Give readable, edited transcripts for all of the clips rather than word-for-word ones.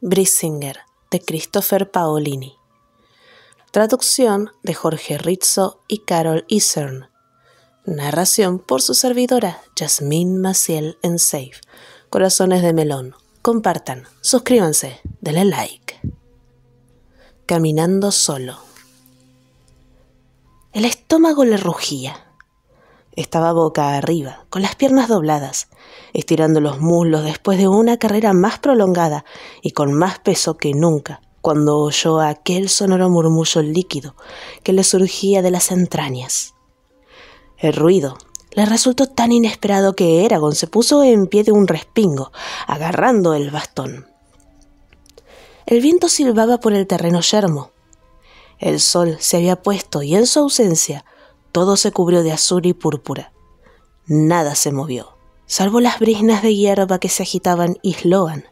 Brissinger, de Christopher Paolini. Traducción de Jorge Rizzo y Carol Isern. Narración por su servidora, Yasmín Maciel en Safe. Corazones de melón. Compartan, suscríbanse, denle like. Caminando solo. El estómago le rugía. Estaba boca arriba, con las piernas dobladas, estirando los muslos después de una carrera más prolongada y con más peso que nunca, cuando oyó aquel sonoro murmullo líquido que le surgía de las entrañas. El ruido le resultó tan inesperado que Eragon se puso en pie de un respingo, agarrando el bastón. El viento silbaba por el terreno yermo. El sol se había puesto y en su ausencia todo se cubrió de azul y púrpura. Nada se movió, salvo las briznas de hierba que se agitaban y Sloan,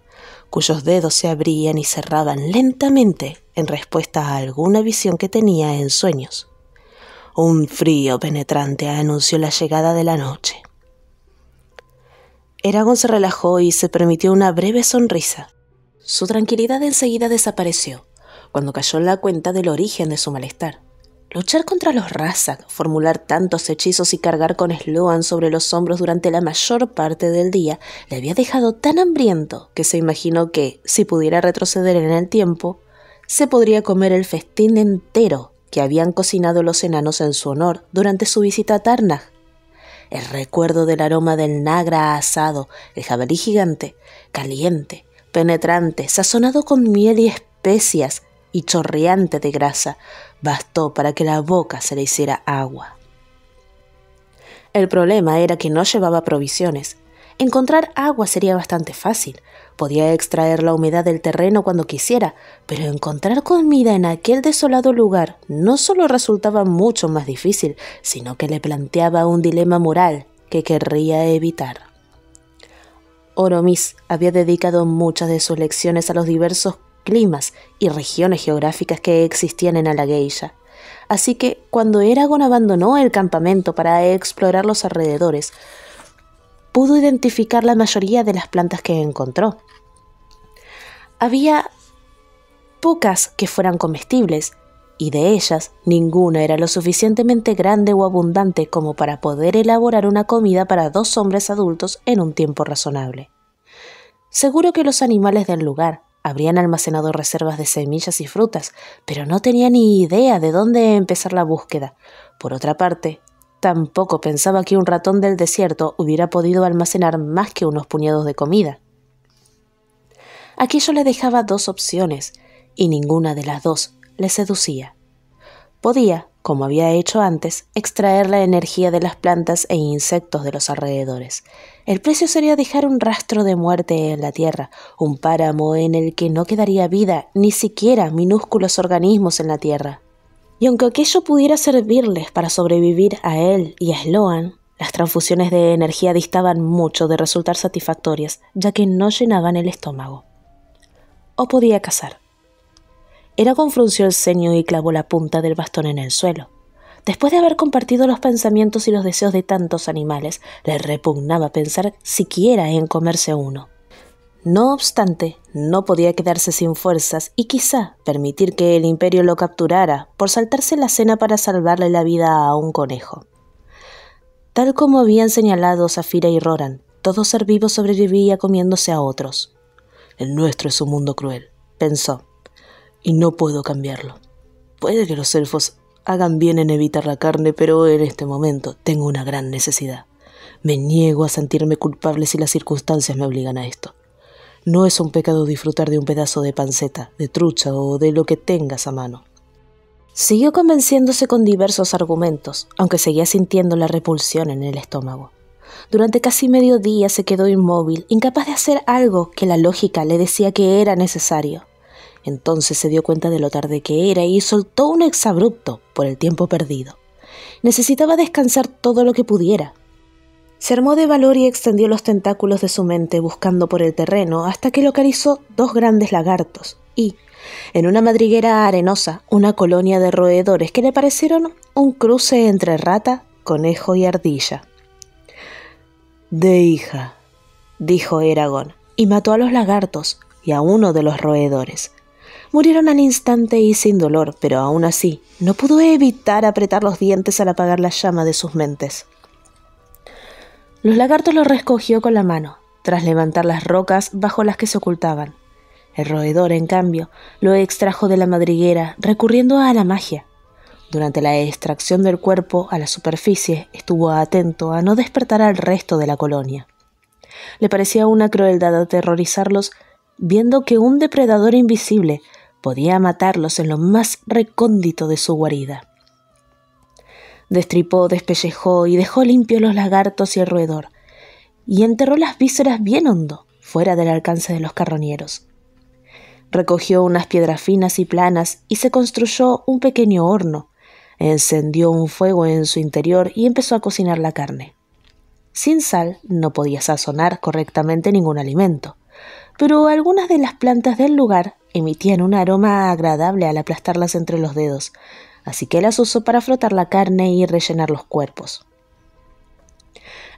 cuyos dedos se abrían y cerraban lentamente en respuesta a alguna visión que tenía en sueños. Un frío penetrante anunció la llegada de la noche. Eragon se relajó y se permitió una breve sonrisa. Su tranquilidad enseguida desapareció, cuando cayó en la cuenta del origen de su malestar. Luchar contra los Razak, formular tantos hechizos y cargar con Sloan sobre los hombros durante la mayor parte del día le había dejado tan hambriento que se imaginó que, si pudiera retroceder en el tiempo, se podría comer el festín entero que habían cocinado los enanos en su honor durante su visita a Tarnag. El recuerdo del aroma del nagra asado, el jabalí gigante, caliente, penetrante, sazonado con miel y especias y chorreante de grasa, bastó para que la boca se le hiciera agua. El problema era que no llevaba provisiones. Encontrar agua sería bastante fácil. Podía extraer la humedad del terreno cuando quisiera, pero encontrar comida en aquel desolado lugar no solo resultaba mucho más difícil, sino que le planteaba un dilema moral que querría evitar. Oromis había dedicado muchas de sus lecciones a los diversos climas y regiones geográficas que existían en Alageisha. Así que, cuando Eragon abandonó el campamento para explorar los alrededores, pudo identificar la mayoría de las plantas que encontró. Había pocas que fueran comestibles, y de ellas ninguna era lo suficientemente grande o abundante como para poder elaborar una comida para 2 hombres adultos en un tiempo razonable. Seguro que los animales del lugar habrían almacenado reservas de semillas y frutas, pero no tenía ni idea de dónde empezar la búsqueda. Por otra parte, tampoco pensaba que un ratón del desierto hubiera podido almacenar más que unos puñados de comida. Aquello le dejaba 2 opciones, y ninguna de las 2 le seducía. Podía, como había hecho antes, extraer la energía de las plantas e insectos de los alrededores. El precio sería dejar un rastro de muerte en la tierra, un páramo en el que no quedaría vida, ni siquiera minúsculos organismos en la tierra. Y aunque aquello pudiera servirles para sobrevivir a él y a Sloan, las transfusiones de energía distaban mucho de resultar satisfactorias, ya que no llenaban el estómago. O podía cazar. Eragon frunció el ceño y clavó la punta del bastón en el suelo. Después de haber compartido los pensamientos y los deseos de tantos animales, le repugnaba pensar siquiera en comerse uno. No obstante, no podía quedarse sin fuerzas y quizá permitir que el Imperio lo capturara por saltarse la cena para salvarle la vida a un conejo. Tal como habían señalado Saphira y Roran, todo ser vivo sobrevivía comiéndose a otros. El nuestro es un mundo cruel, pensó, y no puedo cambiarlo. Puede que los elfos hagan bien en evitar la carne, pero en este momento tengo una gran necesidad. Me niego a sentirme culpable si las circunstancias me obligan a esto. No es un pecado disfrutar de un pedazo de panceta, de trucha o de lo que tengas a mano. Siguió convenciéndose con diversos argumentos, aunque seguía sintiendo la repulsión en el estómago. Durante casi medio día se quedó inmóvil, incapaz de hacer algo que la lógica le decía que era necesario. Entonces se dio cuenta de lo tarde que era y soltó un exabrupto por el tiempo perdido. Necesitaba descansar todo lo que pudiera. Se armó de valor y extendió los tentáculos de su mente buscando por el terreno hasta que localizó 2 grandes lagartos y, en una madriguera arenosa, una colonia de roedores que le parecieron un cruce entre rata, conejo y ardilla. «De hija», dijo Eragon, y mató a los lagartos, y a uno de los roedores. Murieron al instante y sin dolor, pero aún así no pudo evitar apretar los dientes al apagar la llama de sus mentes. Los lagartos lo recogió con la mano, tras levantar las rocas bajo las que se ocultaban. El roedor, en cambio, lo extrajo de la madriguera recurriendo a la magia. Durante la extracción del cuerpo a la superficie estuvo atento a no despertar al resto de la colonia. Le parecía una crueldad aterrorizarlos, viendo que un depredador invisible podía matarlos en lo más recóndito de su guarida. Destripó, despellejó y dejó limpios los lagartos y el roedor, y enterró las vísceras bien hondo, fuera del alcance de los carroñeros. Recogió unas piedras finas y planas y se construyó un pequeño horno, encendió un fuego en su interior y empezó a cocinar la carne. Sin sal no podía sazonar correctamente ningún alimento, pero algunas de las plantas del lugar emitían un aroma agradable al aplastarlas entre los dedos, así que las usó para frotar la carne y rellenar los cuerpos.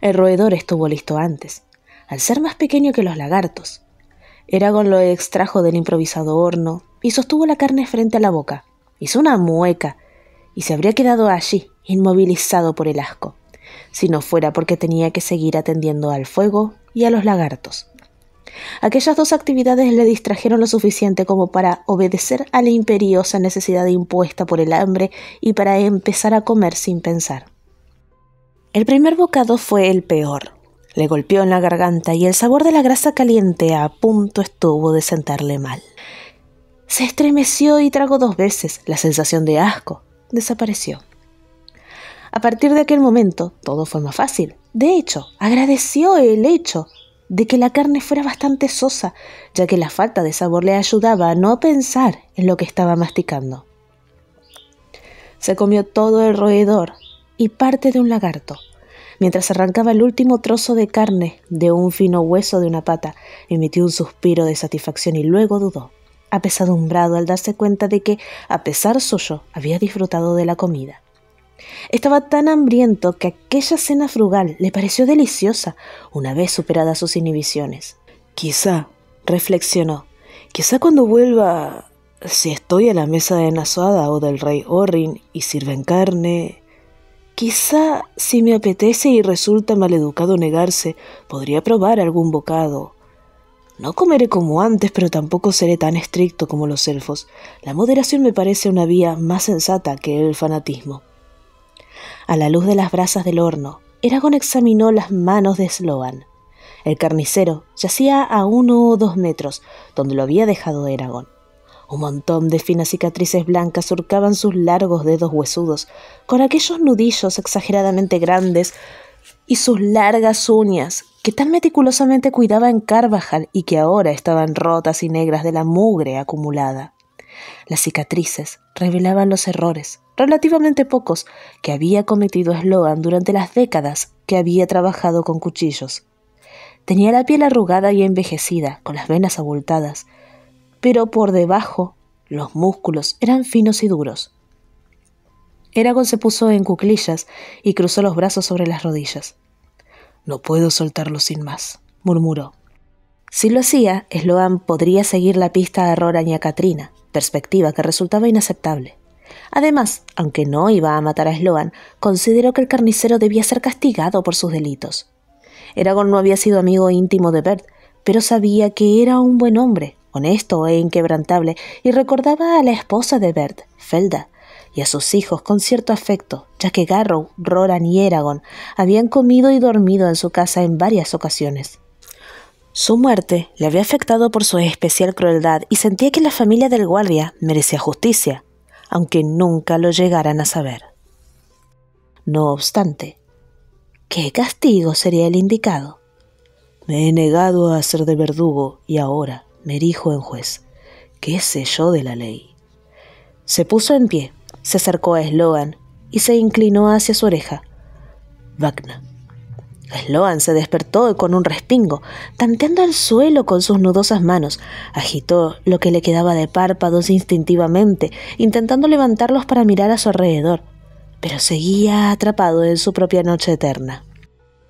El roedor estuvo listo antes, al ser más pequeño que los lagartos. Eragon lo extrajo del improvisado horno y sostuvo la carne frente a la boca. Hizo una mueca y se habría quedado allí, inmovilizado por el asco, si no fuera porque tenía que seguir atendiendo al fuego y a los lagartos. Aquellas dos actividades le distrajeron lo suficiente como para obedecer a la imperiosa necesidad impuesta por el hambre y para empezar a comer sin pensar. El primer bocado fue el peor. Le golpeó en la garganta y el sabor de la grasa caliente a punto estuvo de sentarle mal. Se estremeció y tragó 2 veces. La sensación de asco desapareció. A partir de aquel momento, todo fue más fácil. De hecho, agradeció el hecho de que la carne fuera bastante sosa, ya que la falta de sabor le ayudaba a no pensar en lo que estaba masticando. Se comió todo el roedor y parte de un lagarto. Mientras arrancaba el último trozo de carne de un fino hueso de una pata, emitió un suspiro de satisfacción y luego dudó, apesadumbrado al darse cuenta de que, a pesar suyo, había disfrutado de la comida. Estaba tan hambriento que aquella cena frugal le pareció deliciosa, una vez superadas sus inhibiciones. Quizá, reflexionó, quizá cuando vuelva, si estoy a la mesa de Nasoada o del rey Orrin y sirven carne, quizá si me apetece y resulta maleducado negarse, podría probar algún bocado. No comeré como antes, pero tampoco seré tan estricto como los elfos. La moderación me parece una vía más sensata que el fanatismo. A la luz de las brasas del horno, Eragon examinó las manos de Sloan. El carnicero yacía a 1 o 2 metros, donde lo había dejado Eragon. Un montón de finas cicatrices blancas surcaban sus largos dedos huesudos, con aquellos nudillos exageradamente grandes y sus largas uñas, que tan meticulosamente cuidaba en Carvajal y que ahora estaban rotas y negras de la mugre acumulada. Las cicatrices revelaban los errores, relativamente pocos, que había cometido Sloan durante las décadas que había trabajado con cuchillos. Tenía la piel arrugada y envejecida, con las venas abultadas, pero por debajo los músculos eran finos y duros. Eragon se puso en cuclillas y cruzó los brazos sobre las rodillas. «No puedo soltarlo sin más», murmuró. Si lo hacía, Sloan podría seguir la pista a Roran y a Katrina, perspectiva que resultaba inaceptable. Además, aunque no iba a matar a Sloan, consideró que el carnicero debía ser castigado por sus delitos. Eragon no había sido amigo íntimo de Bert, pero sabía que era un buen hombre, honesto e inquebrantable, y recordaba a la esposa de Bert, Felda, y a sus hijos con cierto afecto, ya que Garrow, Roran y Eragon habían comido y dormido en su casa en varias ocasiones. Su muerte le había afectado por su especial crueldad y sentía que la familia del guardia merecía justicia, aunque nunca lo llegaran a saber. No obstante, ¿qué castigo sería el indicado? Me he negado a hacer de verdugo y ahora me erijo en juez. ¿Qué sé yo de la ley? Se puso en pie, se acercó a Sloan y se inclinó hacia su oreja. Vagna. Sloan se despertó con un respingo, tanteando el suelo con sus nudosas manos. Agitó lo que le quedaba de párpados instintivamente, intentando levantarlos para mirar a su alrededor, pero seguía atrapado en su propia noche eterna.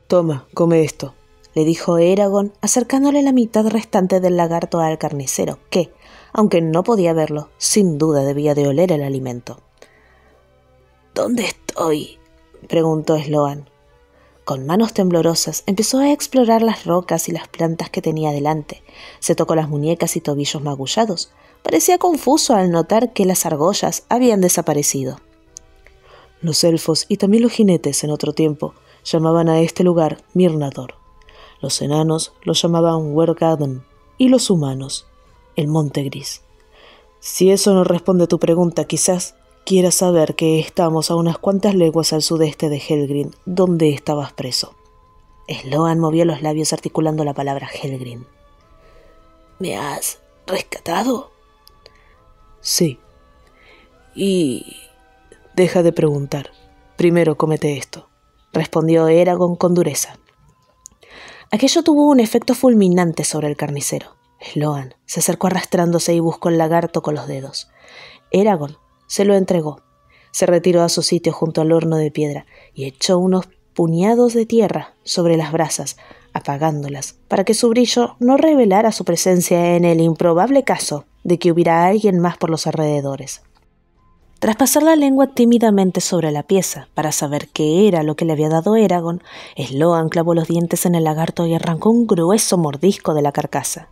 «Toma, come esto», le dijo Eragon, acercándole la mitad restante del lagarto al carnicero, que, aunque no podía verlo, sin duda debía de oler el alimento. ¿Dónde estoy?, preguntó Sloan. Con manos temblorosas empezó a explorar las rocas y las plantas que tenía delante. Se tocó las muñecas y tobillos magullados. Parecía confuso al notar que las argollas habían desaparecido. Los elfos y también los jinetes en otro tiempo llamaban a este lugar Mirnador. Los enanos lo llamaban Wergaden y los humanos el Monte Gris. Si eso no responde a tu pregunta, quizás quieras saber que estamos a unas cuantas leguas al sudeste de Helgrin, donde estabas preso. Sloan movió los labios articulando la palabra Helgrin. ¿Me has rescatado? Sí. Y... deja de preguntar. Primero cómete esto, respondió Eragon con dureza. Aquello tuvo un efecto fulminante sobre el carnicero. Sloan se acercó arrastrándose y buscó el lagarto con los dedos. Eragon se lo entregó. Se retiró a su sitio junto al horno de piedra y echó unos puñados de tierra sobre las brasas, apagándolas, para que su brillo no revelara su presencia en el improbable caso de que hubiera alguien más por los alrededores. Tras pasar la lengua tímidamente sobre la pieza para saber qué era lo que le había dado Eragon, Sloan clavó los dientes en el lagarto y arrancó un grueso mordisco de la carcasa.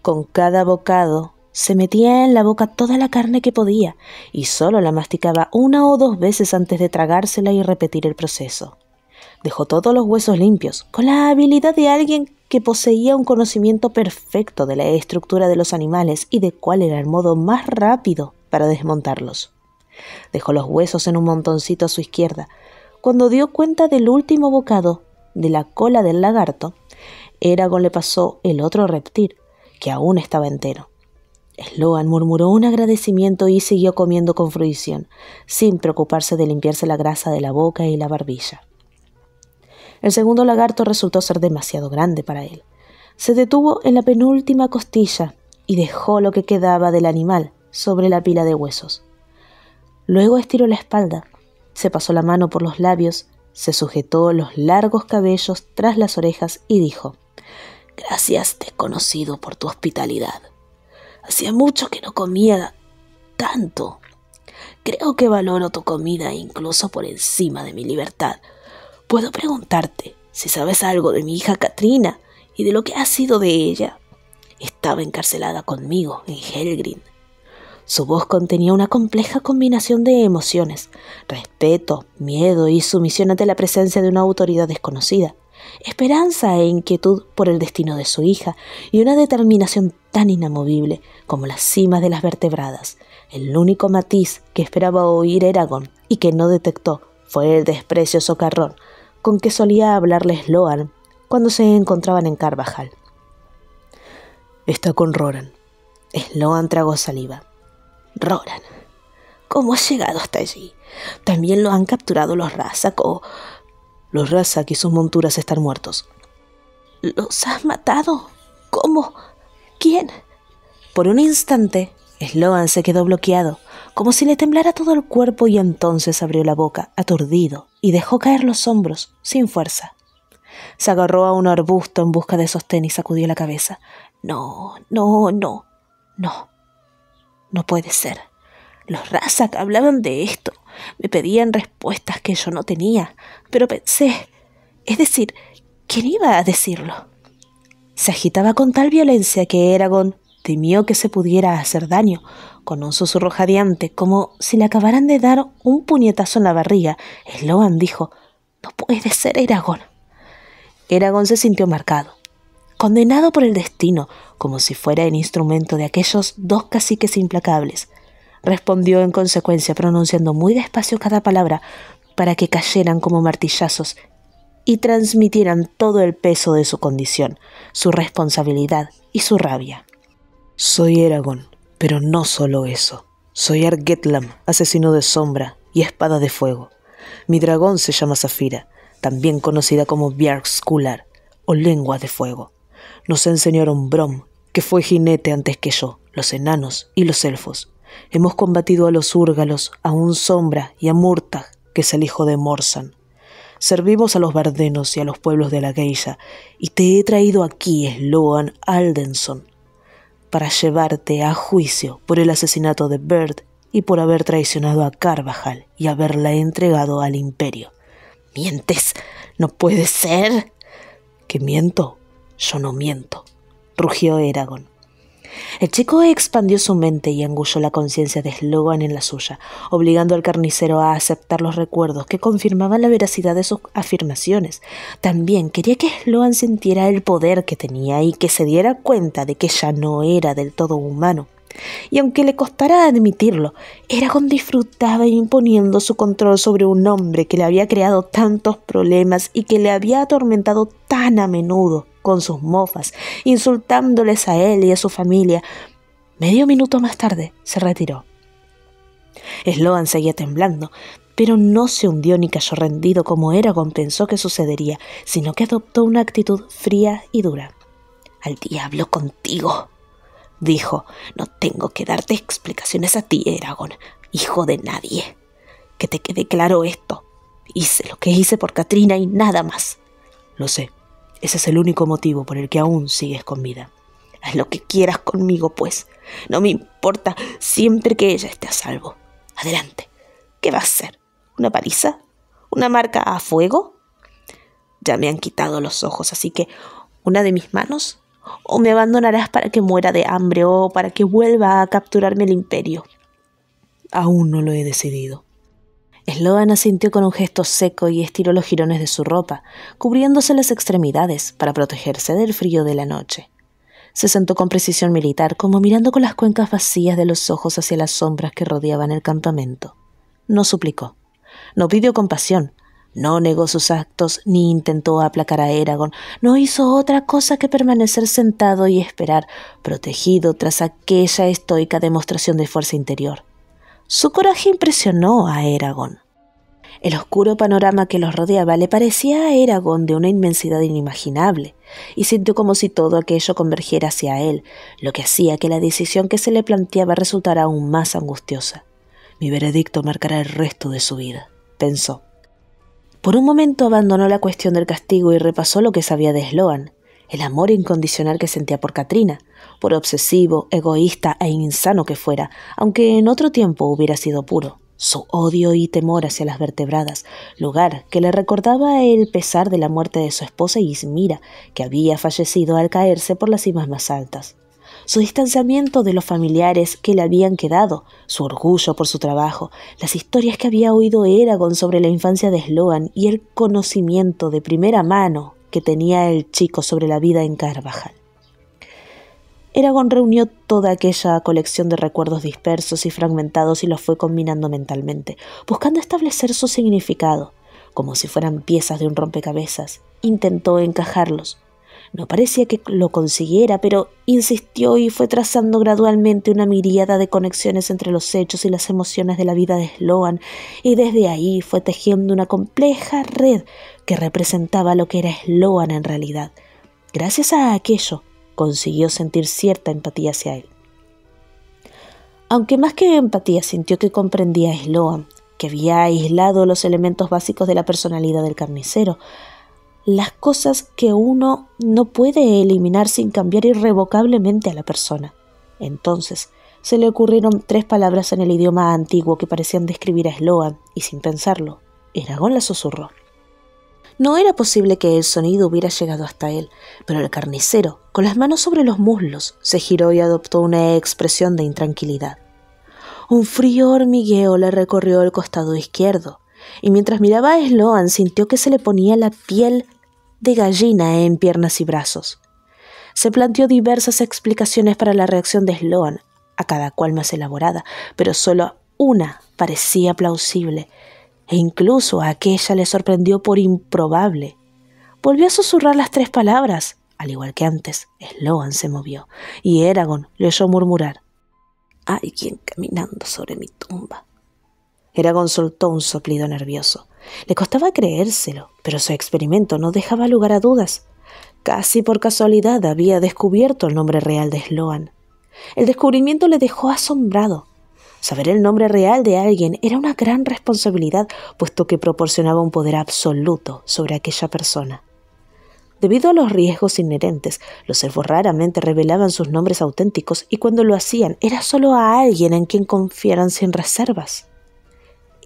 Con cada bocado se metía en la boca toda la carne que podía y solo la masticaba 1 o 2 veces antes de tragársela y repetir el proceso. Dejó todos los huesos limpios, con la habilidad de alguien que poseía un conocimiento perfecto de la estructura de los animales y de cuál era el modo más rápido para desmontarlos. Dejó los huesos en un montoncito a su izquierda. Cuando dio cuenta del último bocado de la cola del lagarto, Eragon le pasó el otro reptil, que aún estaba entero. Sloan murmuró un agradecimiento y siguió comiendo con fruición, sin preocuparse de limpiarse la grasa de la boca y la barbilla. El segundo lagarto resultó ser demasiado grande para él. Se detuvo en la penúltima costilla y dejó lo que quedaba del animal sobre la pila de huesos. Luego estiró la espalda, se pasó la mano por los labios, se sujetó los largos cabellos tras las orejas y dijo: «Gracias, desconocido, por tu hospitalidad. Hacía mucho que no comía tanto. Creo que valoro tu comida incluso por encima de mi libertad. ¿Puedo preguntarte si sabes algo de mi hija Katrina y de lo que ha sido de ella? Estaba encarcelada conmigo en Helgrin». Su voz contenía una compleja combinación de emociones: respeto, miedo y sumisión ante la presencia de una autoridad desconocida, esperanza e inquietud por el destino de su hija y una determinación tan inamovible como las cimas de las vertebradas. El único matiz que esperaba oír Eragon y que no detectó fue el desprecio socarrón con que solía hablarle Sloan cuando se encontraban en Carvajal. «Está con Roran». Sloan tragó saliva. «Roran. ¿Cómo has llegado hasta allí? ¿También lo han capturado los Razak o...?» «Los Razak y sus monturas están muertos». «¿Los has matado? ¿Cómo? ¿Quién?» Por un instante, Sloan se quedó bloqueado, como si le temblara todo el cuerpo, y entonces abrió la boca, aturdido, y dejó caer los hombros, sin fuerza. Se agarró a un arbusto en busca de sostén y sacudió la cabeza. No puede ser. Los Razak hablaban de esto. Me pedían respuestas que yo no tenía. Pero pensé... Es decir, ¿quién iba a decirlo? Se agitaba con tal violencia que Eragon temió que se pudiera hacer daño. Con un susurro jadeante, como si le acabaran de dar un puñetazo en la barriga, Sloan dijo: «No puede ser, Eragon». Eragon se sintió marcado, condenado por el destino, como si fuera el instrumento de aquellos 2 caciques implacables. Respondió en consecuencia, pronunciando muy despacio cada palabra para que cayeran como martillazos y transmitieran todo el peso de su condición, su responsabilidad y su rabia. «Soy Eragon, pero no solo eso. Soy Argetlam, asesino de sombra y espada de fuego. Mi dragón se llama Zafira, también conocida como Bjark-Skular, o lengua de fuego. Nos enseñaron Brom, que fue jinete antes que yo, los enanos y los elfos. Hemos combatido a los Úrgalos, a un Sombra y a Murtagh, que es el hijo de Morsan. Servimos a los Vardenos y a los pueblos de la Geisha, y te he traído aquí, Sloan Aldenson, para llevarte a juicio por el asesinato de Byrd y por haber traicionado a Carvajal y haberla entregado al Imperio. —¿Mientes? ¡No puede ser! —¿Que miento? Yo no miento —rugió Eragon. El chico expandió su mente y engulló la conciencia de Sloan en la suya, obligando al carnicero a aceptar los recuerdos que confirmaban la veracidad de sus afirmaciones. También quería que Sloan sintiera el poder que tenía y que se diera cuenta de que ya no era del todo humano. Y aunque le costara admitirlo, Eragon disfrutaba imponiendo su control sobre un hombre que le había creado tantos problemas y que le había atormentado tan a menudo con sus mofas, insultándoles a él y a su familia. Medio minuto más tarde se retiró. Sloan seguía temblando, pero no se hundió ni cayó rendido como Eragon pensó que sucedería, sino que adoptó una actitud fría y dura. —Al diablo contigo —dijo—, no tengo que darte explicaciones a ti, Eragon, hijo de nadie. Que te quede claro esto. Hice lo que hice por Caitlyn y nada más. Lo sé. Ese es el único motivo por el que aún sigues con vida. Haz lo que quieras conmigo, pues. No me importa, siempre que ella esté a salvo. Adelante. ¿Qué va a hacer? ¿Una paliza? ¿Una marca a fuego? Ya me han quitado los ojos, así que una de mis manos, o me abandonarás para que muera de hambre o para que vuelva a capturarme el Imperio. Aún no lo he decidido. Sloan asintió con un gesto seco y estiró los jirones de su ropa, cubriéndose las extremidades para protegerse del frío de la noche. Se sentó con precisión militar, como mirando con las cuencas vacías de los ojos hacia las sombras que rodeaban el campamento. No suplicó, no pidió compasión, no negó sus actos ni intentó aplacar a Eragon, no hizo otra cosa que permanecer sentado y esperar, protegido tras aquella estoica demostración de fuerza interior. Su coraje impresionó a Eragon. El oscuro panorama que los rodeaba le parecía a Eragon de una inmensidad inimaginable, y sintió como si todo aquello convergiera hacia él, lo que hacía que la decisión que se le planteaba resultara aún más angustiosa. Mi veredicto marcará el resto de su vida, pensó. Por un momento abandonó la cuestión del castigo y repasó lo que sabía de Sloan, el amor incondicional que sentía por Caitlyn, por obsesivo, egoísta e insano que fuera, aunque en otro tiempo hubiera sido puro, su odio y temor hacia las vertebradas, lugar que le recordaba el pesar de la muerte de su esposa Ysmira, que había fallecido al caerse por las cimas más altas, su distanciamiento de los familiares que le habían quedado, su orgullo por su trabajo, las historias que había oído Eragon sobre la infancia de Sloan y el conocimiento de primera mano que tenía el chico sobre la vida en Carvajal. Eragon reunió toda aquella colección de recuerdos dispersos y fragmentados y los fue combinando mentalmente, buscando establecer su significado, como si fueran piezas de un rompecabezas. Intentó encajarlos. No parecía que lo consiguiera, pero insistió y fue trazando gradualmente una miríada de conexiones entre los hechos y las emociones de la vida de Sloan, y desde ahí fue tejiendo una compleja red que representaba lo que era Sloan en realidad. Gracias a aquello, consiguió sentir cierta empatía hacia él. Aunque más que empatía sintió que comprendía a Sloan, que había aislado los elementos básicos de la personalidad del carnicero, las cosas que uno no puede eliminar sin cambiar irrevocablemente a la persona. Entonces se le ocurrieron 3 palabras en el idioma antiguo que parecían describir a Sloan, y sin pensarlo, Eragon las susurró. No era posible que el sonido hubiera llegado hasta él, pero el carnicero, con las manos sobre los muslos, se giró y adoptó una expresión de intranquilidad. Un frío hormigueo le recorrió el costado izquierdo, y mientras miraba a Sloan sintió que se le ponía la piel de gallina en piernas y brazos. Se planteó diversas explicaciones para la reacción de Sloan, a cada cual más elaborada, pero solo una parecía plausible, e incluso a aquella le sorprendió por improbable. Volvió a susurrar las 3 palabras. Al igual que antes, Sloan se movió, y Eragon le oyó murmurar: «Alguien caminando sobre mi tumba». Eragon soltó un soplido nervioso. Le costaba creérselo, pero su experimento no dejaba lugar a dudas. Casi por casualidad había descubierto el nombre real de Sloan. El descubrimiento le dejó asombrado. Saber el nombre real de alguien era una gran responsabilidad, puesto que proporcionaba un poder absoluto sobre aquella persona. Debido a los riesgos inherentes, los elfos raramente revelaban sus nombres auténticos y cuando lo hacían era solo a alguien en quien confiaran sin reservas.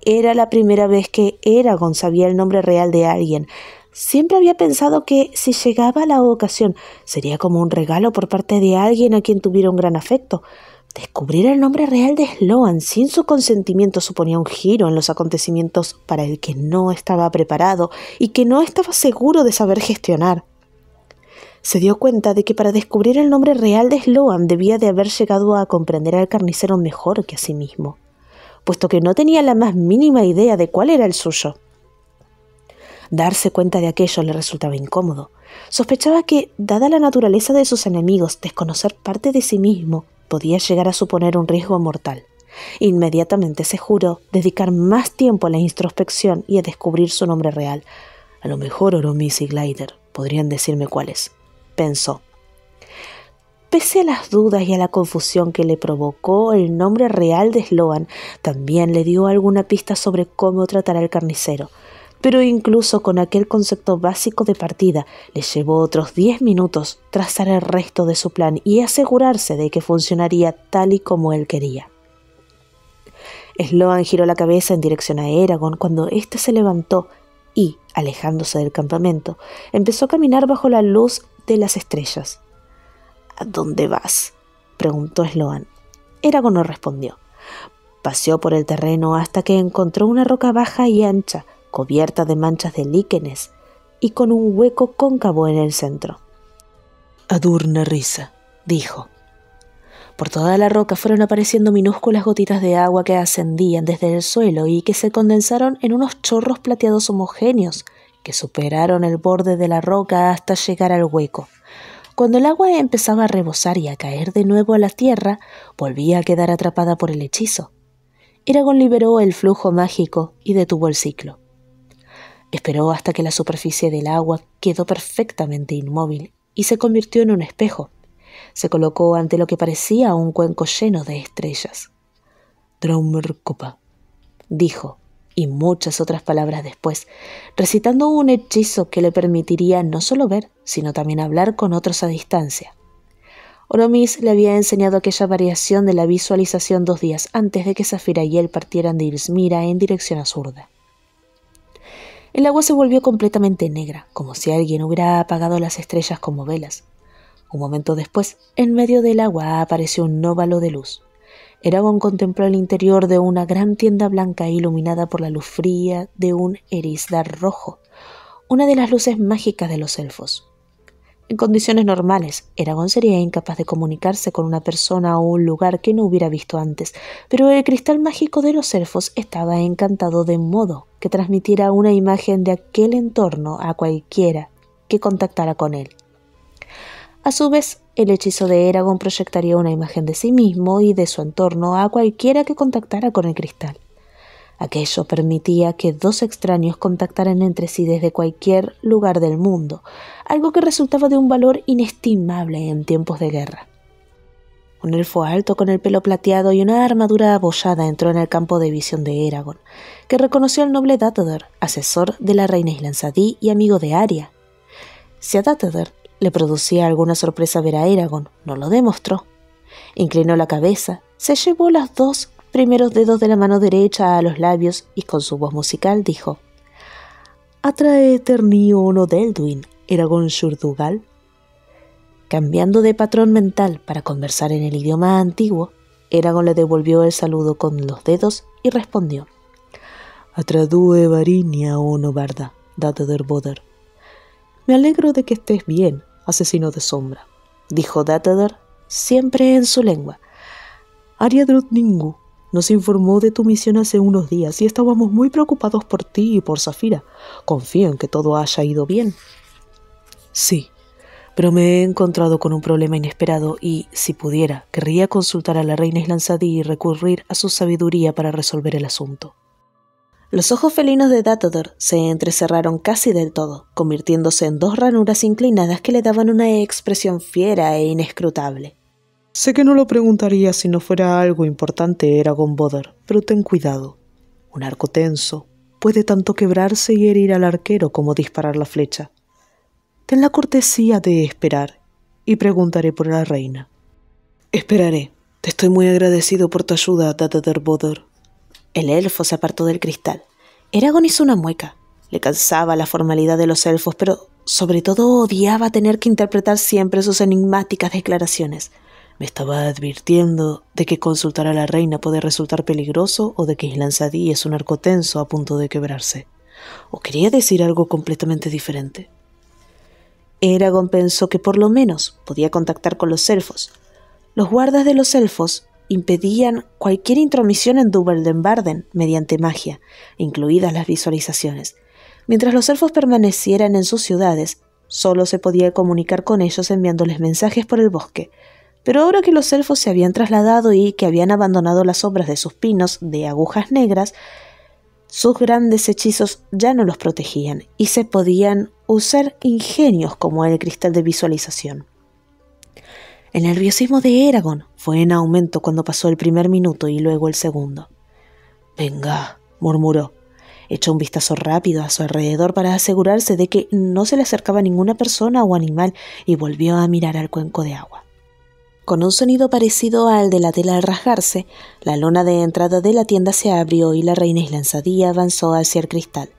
Era la primera vez que Eragon sabía el nombre real de alguien. Siempre había pensado que si llegaba la ocasión sería como un regalo por parte de alguien a quien tuviera un gran afecto. Descubrir el nombre real de Sloan sin su consentimiento suponía un giro en los acontecimientos para el que no estaba preparado y que no estaba seguro de saber gestionar. Se dio cuenta de que para descubrir el nombre real de Sloan debía de haber llegado a comprender al carnicero mejor que a sí mismo, puesto que no tenía la más mínima idea de cuál era el suyo. Darse cuenta de aquello le resultaba incómodo. Sospechaba que, dada la naturaleza de sus enemigos, desconocer parte de sí mismo podía llegar a suponer un riesgo mortal. Inmediatamente se juró dedicar más tiempo a la introspección y a descubrir su nombre real. A lo mejor Oromis y Glider podrían decirme cuál es, pensó. Pese a las dudas y a la confusión que le provocó el nombre real de Sloan, también le dio alguna pista sobre cómo tratar al carnicero. Pero incluso con aquel concepto básico de partida, le llevó otros 10 minutos trazar el resto de su plan y asegurarse de que funcionaría tal y como él quería. Sloan giró la cabeza en dirección a Eragon cuando éste se levantó y, alejándose del campamento, empezó a caminar bajo la luz de las estrellas. ¿A dónde vas?, preguntó Sloan. Eragon no respondió. Paseó por el terreno hasta que encontró una roca baja y ancha, cubierta de manchas de líquenes y con un hueco cóncavo en el centro. Adurna Risa, dijo. Por toda la roca fueron apareciendo minúsculas gotitas de agua que ascendían desde el suelo y que se condensaron en unos chorros plateados homogéneos que superaron el borde de la roca hasta llegar al hueco. Cuando el agua empezaba a rebosar y a caer de nuevo a la tierra, volvía a quedar atrapada por el hechizo. Eragon liberó el flujo mágico y detuvo el ciclo. Esperó hasta que la superficie del agua quedó perfectamente inmóvil y se convirtió en un espejo. Se colocó ante lo que parecía un cuenco lleno de estrellas. Draumer Copa, dijo, y muchas otras palabras después, recitando un hechizo que le permitiría no solo ver, sino también hablar con otros a distancia. Oromis le había enseñado aquella variación de la visualización 2 días antes de que Zafira y él partieran de Ilsmira en dirección a Surda. El agua se volvió completamente negra, como si alguien hubiera apagado las estrellas como velas. Un momento después, en medio del agua apareció un óvalo de luz. Eragon contempló el interior de una gran tienda blanca iluminada por la luz fría de un erisdar rojo, una de las luces mágicas de los elfos. En condiciones normales, Eragon sería incapaz de comunicarse con una persona o un lugar que no hubiera visto antes, pero el cristal mágico de los elfos estaba encantado de modo que transmitiera una imagen de aquel entorno a cualquiera que contactara con él. A su vez, el hechizo de Eragon proyectaría una imagen de sí mismo y de su entorno a cualquiera que contactara con el cristal. Aquello permitía que 2 extraños contactaran entre sí desde cualquier lugar del mundo, algo que resultaba de un valor inestimable en tiempos de guerra. Un elfo alto con el pelo plateado y una armadura abollada entró en el campo de visión de Eragon, que reconoció al noble Datodor, asesor de la reina Islansadí y amigo de Arya. Si a Datodor le producía alguna sorpresa ver a Eragon, no lo demostró. Inclinó la cabeza, se llevó los 2 primeros dedos de la mano derecha a los labios y con su voz musical dijo: «Atrae Eternio no Delduin, Eragon Shurdugal». Cambiando de patrón mental para conversar en el idioma antiguo, Eragon le devolvió el saludo con los dedos y respondió: «Atradue Varinia o no Barda, Datodor Boder». «Me alegro de que estés bien, asesino de sombra», dijo Datodor, siempre en su lengua. «Ariadrut Ningu nos informó de tu misión hace unos días y estábamos muy preocupados por ti y por Zafira. Confío en que todo haya ido bien». «Sí, pero me he encontrado con un problema inesperado y, si pudiera, querría consultar a la reina Islansadí y recurrir a su sabiduría para resolver el asunto». Los ojos felinos de Datodor se entrecerraron casi del todo, convirtiéndose en 2 ranuras inclinadas que le daban una expresión fiera e inescrutable. Sé que no lo preguntaría si no fuera algo importante, Eragon Bodr, pero ten cuidado. Un arco tenso puede tanto quebrarse y herir al arquero como disparar la flecha. Ten la cortesía de esperar y preguntaré por la reina. Esperaré. Te estoy muy agradecido por tu ayuda, Dadader Bodr. El elfo se apartó del cristal. Eragon hizo una mueca. Le cansaba la formalidad de los elfos, pero sobre todo odiaba tener que interpretar siempre sus enigmáticas declaraciones. ¿Me estaba advirtiendo de que consultar a la reina puede resultar peligroso o de que Islansadí es un arco tenso a punto de quebrarse? ¿O quería decir algo completamente diferente? Eragon pensó que por lo menos podía contactar con los elfos. Los guardas de los elfos impedían cualquier intromisión en Dúnedain mediante magia, incluidas las visualizaciones. Mientras los elfos permanecieran en sus ciudades, solo se podía comunicar con ellos enviándoles mensajes por el bosque. Pero ahora que los elfos se habían trasladado y que habían abandonado las sombras de sus pinos de agujas negras, sus grandes hechizos ya no los protegían y se podían usar ingenios como el cristal de visualización. El nerviosismo de Eragon fue en aumento cuando pasó el primer minuto y luego el segundo. «Venga», murmuró. Echó un vistazo rápido a su alrededor para asegurarse de que no se le acercaba ninguna persona o animal y volvió a mirar al cuenco de agua. Con un sonido parecido al de la tela al rasgarse, la lona de entrada de la tienda se abrió y la reina Islansadí avanzó hacia el cristal.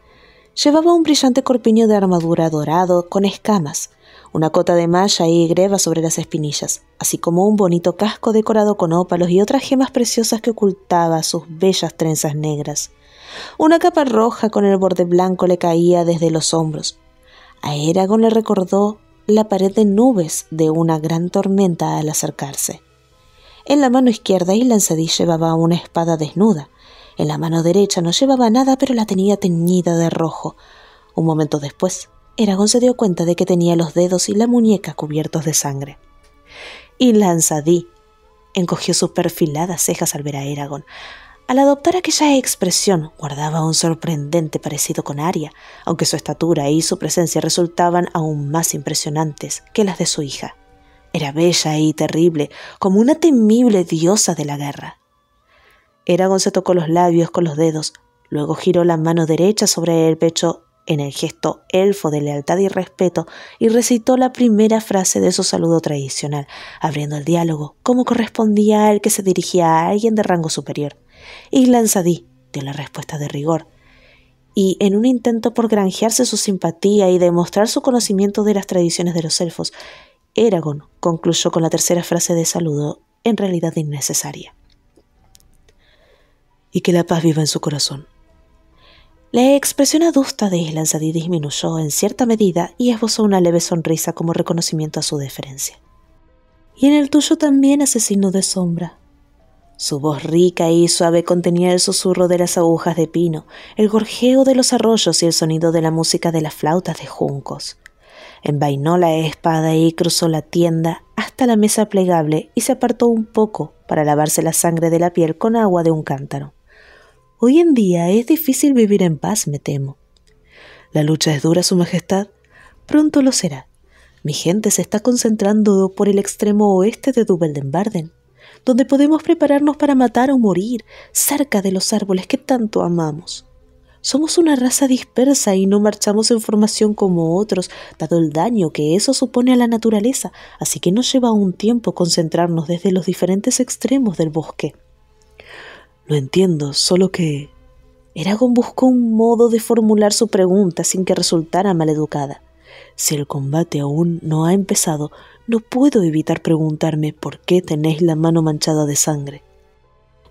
Llevaba un brillante corpiño de armadura dorado con escamas, una cota de malla y greba sobre las espinillas, así como un bonito casco decorado con ópalos y otras gemas preciosas que ocultaba sus bellas trenzas negras. Una capa roja con el borde blanco le caía desde los hombros. A Eragon le recordó la pared de nubes de una gran tormenta al acercarse. En la mano izquierda Islansadí llevaba una espada desnuda. En la mano derecha no llevaba nada, pero la tenía teñida de rojo. Un momento después, Eragon se dio cuenta de que tenía los dedos y la muñeca cubiertos de sangre. Islansadí encogió sus perfiladas cejas al ver a Eragon. Al adoptar aquella expresión, guardaba un sorprendente parecido con Arya, aunque su estatura y su presencia resultaban aún más impresionantes que las de su hija. Era bella y terrible, como una temible diosa de la guerra. Eragon se tocó los labios con los dedos, luego giró la mano derecha sobre el pecho en el gesto elfo de lealtad y respeto y recitó la primera frase de su saludo tradicional, abriendo el diálogo como correspondía al que se dirigía a alguien de rango superior. Islansadí dio la respuesta de rigor, y en un intento por granjearse su simpatía y demostrar su conocimiento de las tradiciones de los elfos, Eragon concluyó con la tercera frase de saludo, en realidad innecesaria. «Y que la paz viva en su corazón». La expresión adusta de Islansadí disminuyó en cierta medida y esbozó una leve sonrisa como reconocimiento a su deferencia. «Y en el tuyo también, asesino de sombra». Su voz rica y suave contenía el susurro de las agujas de pino, el gorjeo de los arroyos y el sonido de la música de las flautas de juncos. Envainó la espada y cruzó la tienda hasta la mesa plegable y se apartó un poco para lavarse la sangre de la piel con agua de un cántaro. Hoy en día es difícil vivir en paz, me temo. La lucha es dura, Su Majestad. Pronto lo será. Mi gente se está concentrando por el extremo oeste de Dúnedain, donde podemos prepararnos para matar o morir, cerca de los árboles que tanto amamos. Somos una raza dispersa y no marchamos en formación como otros, dado el daño que eso supone a la naturaleza, así que nos lleva un tiempo concentrarnos desde los diferentes extremos del bosque. Lo entiendo, solo que... Eragon buscó un modo de formular su pregunta sin que resultara maleducada. Si el combate aún no ha empezado, no puedo evitar preguntarme por qué tenéis la mano manchada de sangre.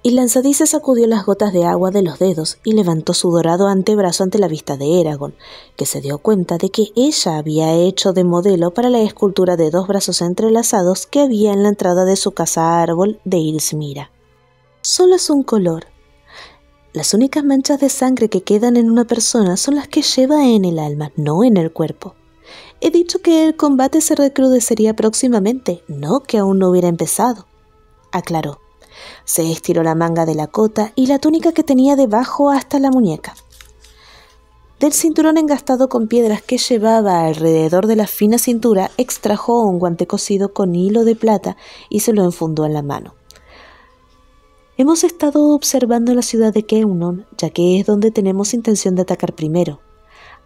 Islansadí se sacudió las gotas de agua de los dedos y levantó su dorado antebrazo ante la vista de Eragon, que se dio cuenta de que ella había hecho de modelo para la escultura de 2 brazos entrelazados que había en la entrada de su casa árbol de Ilsmira. Solo es un color. Las únicas manchas de sangre que quedan en una persona son las que lleva en el alma, no en el cuerpo. He dicho que el combate se recrudecería próximamente, no que aún no hubiera empezado, aclaró. Se estiró la manga de la cota y la túnica que tenía debajo hasta la muñeca. Del cinturón engastado con piedras que llevaba alrededor de la fina cintura, extrajo un guante cosido con hilo de plata y se lo enfundó en la mano. Hemos estado observando la ciudad de Keunon, ya que es donde tenemos intención de atacar primero.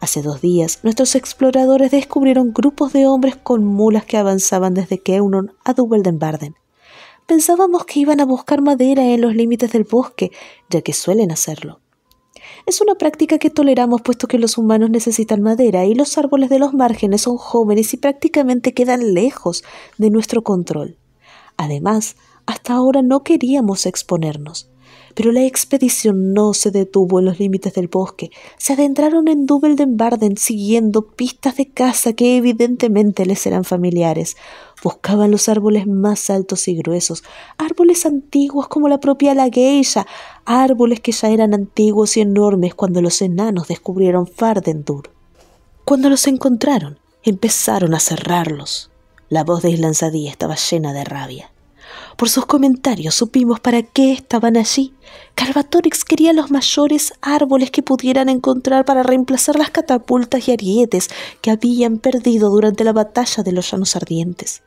Hace 2 días, nuestros exploradores descubrieron grupos de hombres con mulas que avanzaban desde Keunon a Dubeldenbarden. Pensábamos que iban a buscar madera en los límites del bosque, ya que suelen hacerlo. Es una práctica que toleramos puesto que los humanos necesitan madera y los árboles de los márgenes son jóvenes y prácticamente quedan lejos de nuestro control. Además, hasta ahora no queríamos exponernos, pero la expedición no se detuvo en los límites del bosque. Se adentraron en Dubeldenbarden siguiendo pistas de caza que evidentemente les eran familiares. Buscaban los árboles más altos y gruesos, árboles antiguos como la propia lagueilla, árboles que ya eran antiguos y enormes cuando los enanos descubrieron Fardendur. Cuando los encontraron, empezaron a cerrarlos. La voz de Islanzadí estaba llena de rabia. Por sus comentarios supimos para qué estaban allí. Galbatorix quería los mayores árboles que pudieran encontrar para reemplazar las catapultas y arietes que habían perdido durante la batalla de los Llanos Ardientes.